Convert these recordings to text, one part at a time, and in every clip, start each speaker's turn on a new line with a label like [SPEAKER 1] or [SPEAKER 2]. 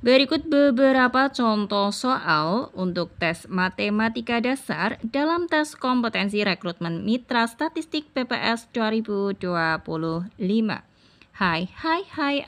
[SPEAKER 1] Berikut beberapa contoh soal untuk tes matematika dasar dalam tes kompetensi rekrutmen Mitra Statistik PPS 2025. Hai,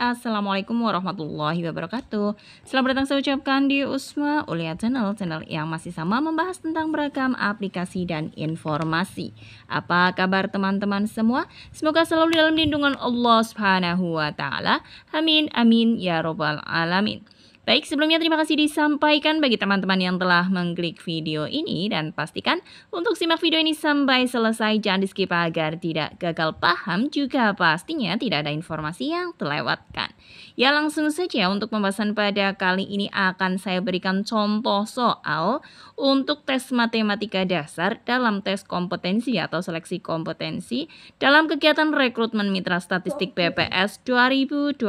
[SPEAKER 1] Assalamualaikum warahmatullahi wabarakatuh. Selamat datang saya ucapkan di Usma Ulia channel yang masih sama membahas tentang beragam aplikasi dan informasi. Apa kabar teman-teman semua? Semoga selalu dalam lindungan Allah Subhanahu wa Ta'ala. Amin, amin ya Robbal Alamin. Baik, sebelumnya terima kasih disampaikan bagi teman-teman yang telah mengklik video ini dan pastikan untuk simak video ini sampai selesai, jangan di skip agar tidak gagal paham, juga pastinya tidak ada informasi yang terlewatkan. Ya, langsung saja untuk pembahasan pada kali ini akan saya berikan contoh soal untuk tes matematika dasar dalam tes kompetensi atau seleksi kompetensi dalam kegiatan rekrutmen Mitra Statistik PPS 2025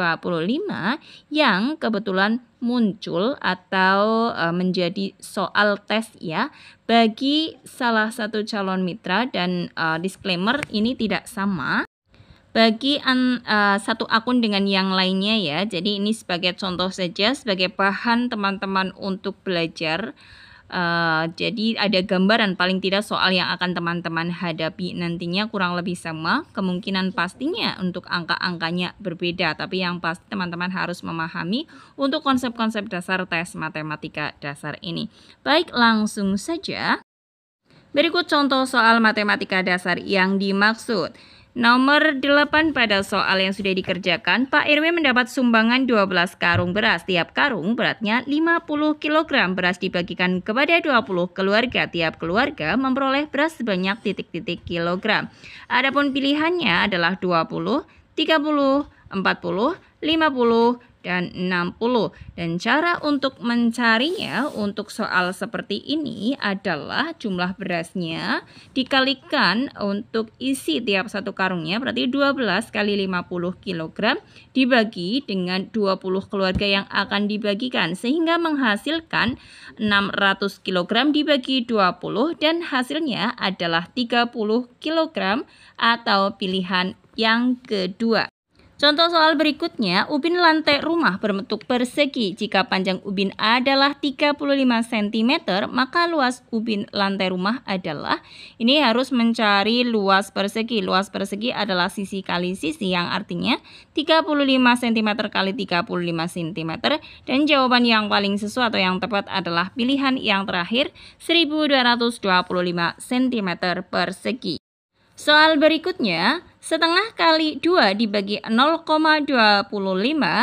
[SPEAKER 1] yang kebetulan muncul atau menjadi soal tes ya bagi salah satu calon mitra, dan disclaimer ini tidak sama bagi satu akun dengan yang lainnya ya. Jadi ini sebagai contoh saja, sebagai bahan teman-teman untuk belajar. Jadi ada gambaran paling tidak soal yang akan teman-teman hadapi nantinya kurang lebih sama. Kemungkinan pastinya untuk angka-angkanya berbeda, tapi yang pasti teman-teman harus memahami untuk konsep-konsep dasar tes matematika dasar ini. Baik, langsung saja. Berikut contoh soal matematika dasar yang dimaksud. Nomor 8 pada soal yang sudah dikerjakan, Pak RW mendapat sumbangan 12 karung beras. Tiap karung beratnya 50 kg. Beras dibagikan kepada 20 keluarga. Tiap keluarga memperoleh beras sebanyak titik-titik kilogram. Adapun pilihannya adalah 20, 30, 40, 50, dan 60. Dan cara untuk mencarinya untuk soal seperti ini adalah jumlah berasnya dikalikan untuk isi tiap satu karungnya, berarti 12 kali 50 kg dibagi dengan 20 keluarga yang akan dibagikan, sehingga menghasilkan 600 kg dibagi 20 dan hasilnya adalah 30 kg atau pilihan yang kedua. Contoh soal berikutnya, ubin lantai rumah berbentuk persegi. Jika panjang ubin adalah 35 cm, maka luas ubin lantai rumah adalah, ini harus mencari luas persegi. Luas persegi adalah sisi kali sisi, yang artinya 35 cm kali 35 cm. Dan jawaban yang paling sesuai atau yang tepat adalah pilihan yang terakhir, 1225 cm persegi. Soal berikutnya, setengah kali 2 dibagi 0,25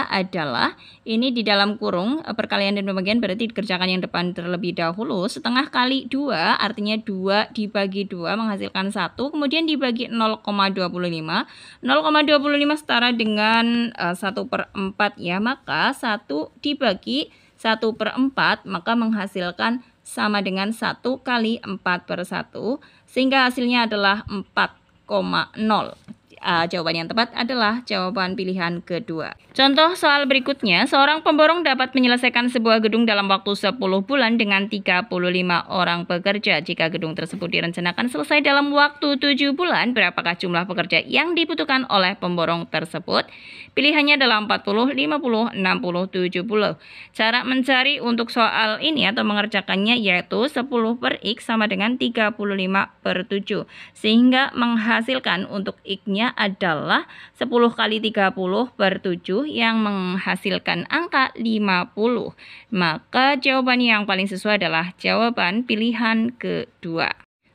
[SPEAKER 1] adalah, ini di dalam kurung perkalian dan pembagian, berarti dikerjakan yang depan terlebih dahulu. Setengah kali 2 artinya 2 dibagi 2 menghasilkan 1, kemudian dibagi 0,25. 0,25 setara dengan 1/4 ya, maka 1 dibagi 1/4 maka menghasilkan sama dengan 1 kali 4/1, sehingga hasilnya adalah 4,0. Jawaban yang tepat adalah jawaban pilihan kedua. Contoh soal berikutnya, seorang pemborong dapat menyelesaikan sebuah gedung dalam waktu 10 bulan dengan 35 orang pekerja. Jika gedung tersebut direncanakan selesai dalam waktu 7 bulan, berapakah jumlah pekerja yang dibutuhkan oleh pemborong tersebut? Pilihannya adalah 40, 50, 60, 70. Cara mencari untuk soal ini atau mengerjakannya yaitu 10/X sama dengan 35/7. Sehingga menghasilkan untuk X-nya adalah 10 kali 30/7 yang menghasilkan angka 50. Maka jawaban yang paling sesuai adalah jawaban pilihan kedua.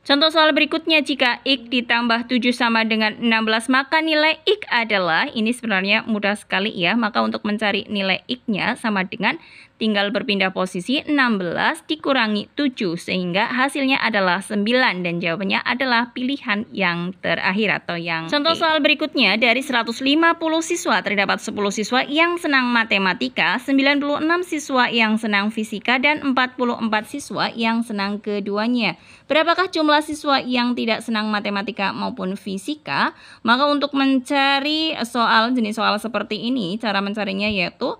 [SPEAKER 1] Contoh soal berikutnya, jika X ditambah 7 sama dengan 16, maka nilai X adalah, ini sebenarnya mudah sekali ya, maka untuk mencari nilai X-nya sama dengan tinggal berpindah posisi 16 dikurangi 7, sehingga hasilnya adalah 9, dan jawabannya adalah pilihan yang terakhir atau yang Contoh soal berikutnya, dari 150 siswa terdapat 10 siswa yang senang matematika, 96 siswa yang senang fisika, dan 44 siswa yang senang keduanya. Berapakah jumlah siswa yang tidak senang matematika maupun fisika? Maka untuk mencari jenis soal seperti ini, cara mencarinya yaitu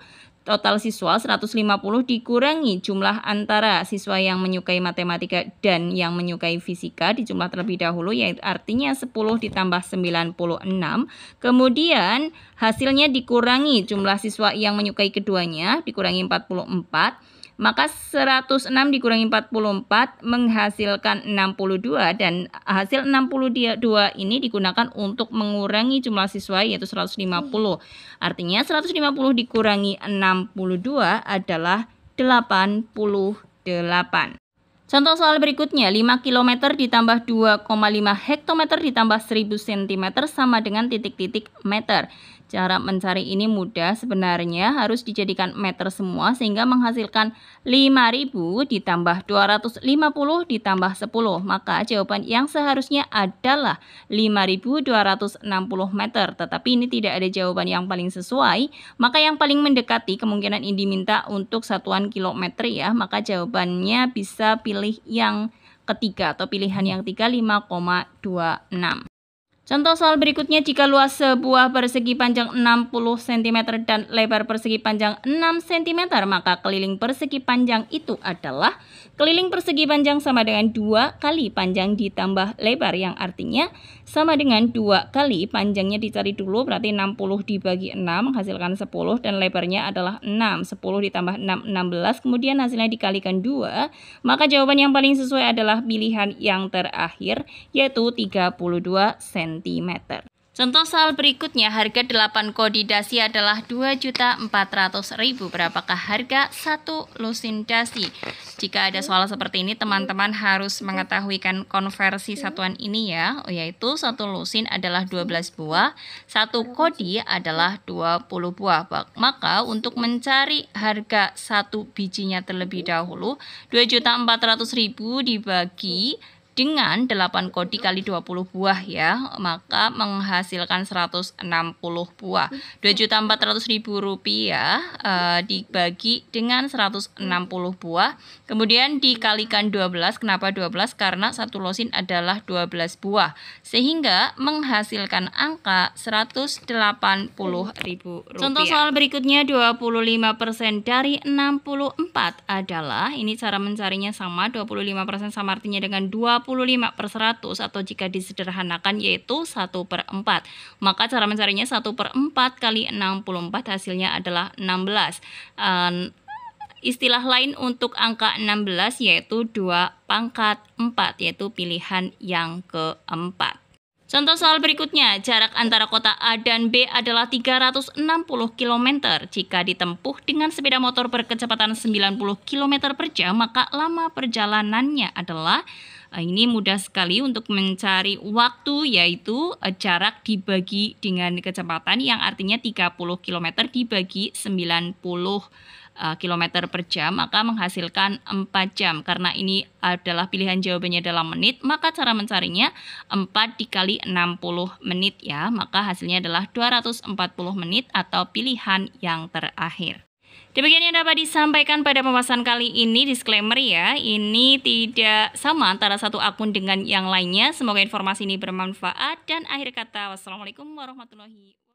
[SPEAKER 1] Total siswa 150 dikurangi jumlah antara siswa yang menyukai matematika dan yang menyukai fisika dijumlah terlebih dahulu, yaitu artinya 10 ditambah 96. Kemudian hasilnya dikurangi jumlah siswa yang menyukai keduanya dikurangi 44. Maka 106 dikurangi 44 menghasilkan 62 dan hasil 62 ini digunakan untuk mengurangi jumlah siswa yaitu 150. Artinya 150 dikurangi 62 adalah 88. Contoh soal berikutnya, 5 km ditambah 2,5 hektometer ditambah 1000 cm sama dengan titik-titik meter. Cara mencari ini mudah, sebenarnya harus dijadikan meter semua sehingga menghasilkan 5000 ditambah 250 ditambah 10. Maka jawaban yang seharusnya adalah 5260 meter. Tetapi ini tidak ada jawaban yang paling sesuai, maka yang paling mendekati kemungkinan ini diminta untuk satuan kilometer ya. Maka jawabannya bisa pilih yang ketiga atau pilihan yang ketiga 5,26. Contoh soal berikutnya, jika luas sebuah persegi panjang 60 cm dan lebar persegi panjang 6 cm, maka keliling persegi panjang itu adalah keliling persegi panjang sama dengan 2 kali panjang ditambah lebar, yang artinya sama dengan 2 kali panjangnya dicari dulu, berarti 60 dibagi 6 menghasilkan 10 dan lebarnya adalah 6. 10 ditambah 6, 16, kemudian hasilnya dikalikan 2, maka jawaban yang paling sesuai adalah pilihan yang terakhir yaitu 32 cm. Contoh soal berikutnya, harga 8 kodi dasi adalah 2.400.000. Berapakah harga 1 lusin dasi? Jika ada soal seperti ini, teman-teman harus mengetahui kan konversi satuan ini ya, yaitu 1 lusin adalah 12 buah, 1 kodi adalah 20 buah. Maka untuk mencari harga 1 bijinya terlebih dahulu, 2.400.000 dibagi dengan 8 kodi kali 20 buah ya, maka menghasilkan 160 buah. 2.400.000 rupiah dibagi dengan 160 buah, kemudian dikalikan 12. Kenapa 12? Karena 1 lusin adalah 12 buah, sehingga menghasilkan angka 180.000 rupiah. Contoh soal berikutnya, 25% dari 64 adalah, ini cara mencarinya sama, 25% sama artinya dengan 25/100 atau jika disederhanakan yaitu 1/4. Maka cara mencarinya 1/4 kali 64 hasilnya adalah 16. Istilah lain untuk angka 16 yaitu 2/4, yaitu pilihan yang keempat. Contoh soal berikutnya, jarak antara kota A dan B adalah 360 km. Jika ditempuh dengan sepeda motor berkecepatan 90 km per jam, maka lama perjalanannya adalah, ini mudah sekali untuk mencari waktu, yaitu jarak dibagi dengan kecepatan yang artinya 30 km dibagi 90 km per jam, maka menghasilkan 4 jam. Karena ini adalah pilihan jawabannya dalam menit, maka cara mencarinya 4 dikali 60 menit ya, maka hasilnya adalah 240 menit atau pilihan yang terakhir. Demikian yang dapat disampaikan pada pembahasan kali ini. Disclaimer ya, ini tidak sama antara satu akun dengan yang lainnya. Semoga informasi ini bermanfaat dan akhir kata, wassalamualaikum warahmatullahi wabarakatuh.